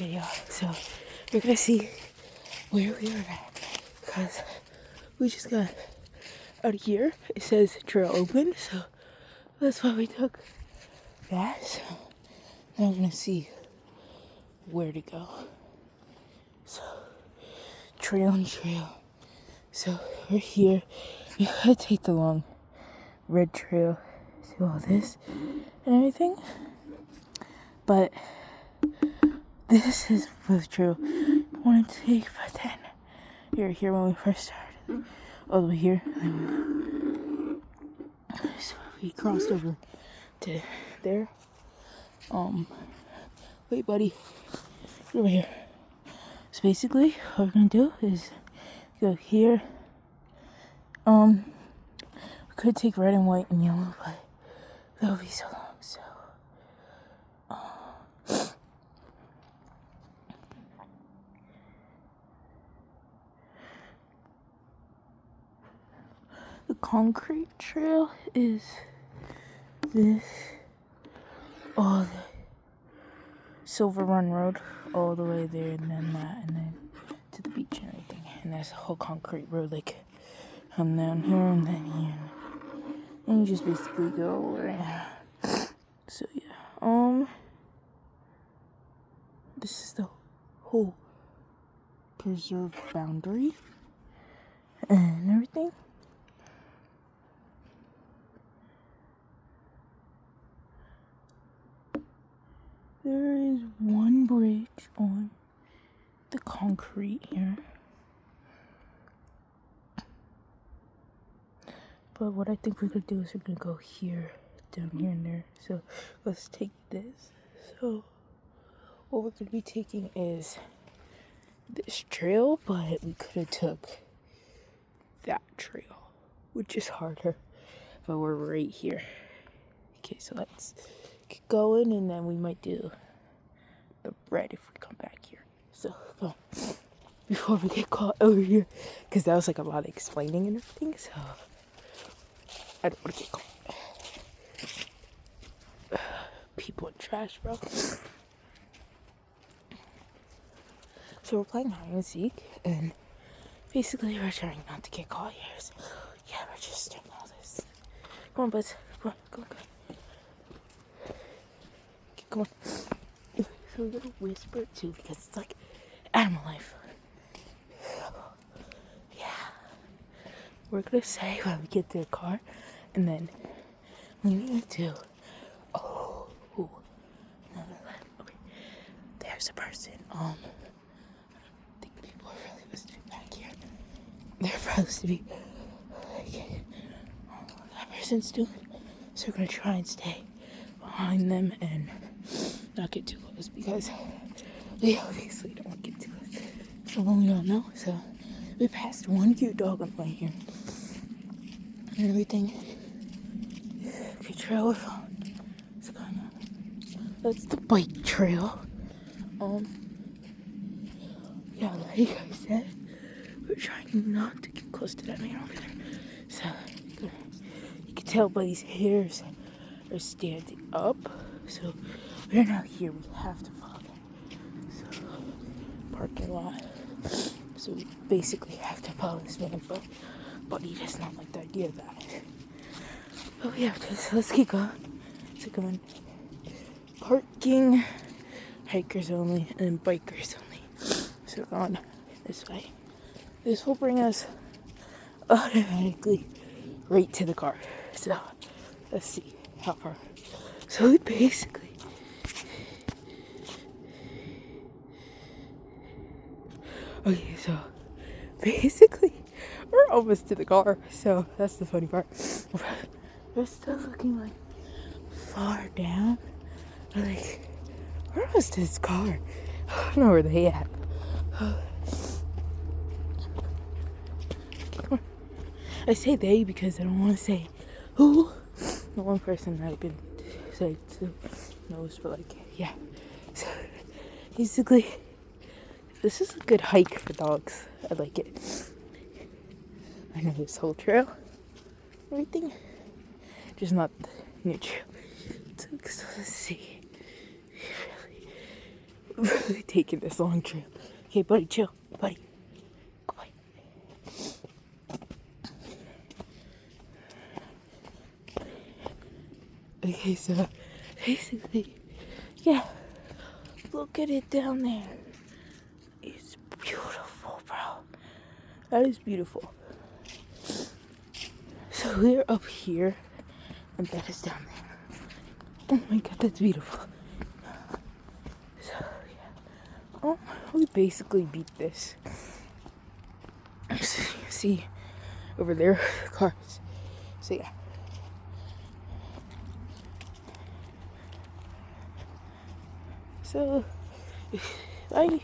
Okay, y'all. So you're gonna see where we are at because we just got out of here. It says trail open, so that's why we took that. So now we're gonna see where to go. So trail and trail. So we're here. You gotta take the long red trail to all this and everything. But this is the trail I want to take, but then you're here when we first started. All the way here. So we crossed over to there. Wait, buddy. Get over here. So basically, what we're gonna do is go here. We could take red and white and yellow, but that would be so long. So, the concrete trail is this. All the Silver Run Road, all the way there, and then that, and then to the beach and everything. And that's a whole concrete road, like come down here and then here. And you just basically go around. So yeah, this is the whole preserved boundary and everything. There is one bridge on the concrete here. But what I think we're gonna do is we're gonna go here, down here and there. So let's take this. So what we're gonna be taking is this trail, but we could have took that trail, which is harder. But we're right here. Okay, so let's get going, and then we might do the red if we come back here. So go before we get caught over here, because that was like a lot of explaining and everything. So I don't want to get caught. People and trash, bro. So we're playing hide and seek, and basically we're trying not to get caught here. So yeah, we're just doing all this. Come on, buzz. Come on, come on, come on. Okay, come on. So we're gonna whisper too, because it's like animal life. Yeah. We're gonna say when we get to the car, and then we need to. Oh, ooh, another left. Okay, there's a person. I think people are really listening back here. They're supposed to be. Okay, that person's doing. So we're gonna try and stay behind them and not get too close, because we obviously don't want to get too close. So we don't know. So we passed one cute dog on the way here and everything. Okay, trail we're following. What's going on? That's the bike trail. Yeah, like I said, we're trying not to get close to that man over there. So you can tell buddy's hairs are standing up. So we're now here. We have to follow them. So parking lot. So we basically have to follow this man, but buddy does not like the idea of that. But we have to. So let's keep going. So going. Parking, hikers only, and bikers only. So we're going this way. This will bring us automatically right to the car. So let's see how far. So we basically we're almost to the car. So that's the funny part. We're still looking like far down. Like we're almost to this car. I don't know where they at. I say they because I don't want to say who. The one person that I've been saying to knows, but like, yeah. So basically, this is a good hike for dogs. I like it. I know this whole trail, everything, just not the new trail. So let's see. taking this long trip. Okay, buddy, chill. Buddy. Quiet. Okay, so basically, yeah, look at it down there. It's beautiful, bro. That is beautiful. So we're up here, and that is down there. Oh my god, that's beautiful. So, yeah. Oh, we basically beat this. See, over there, cars. So, yeah. So, bye.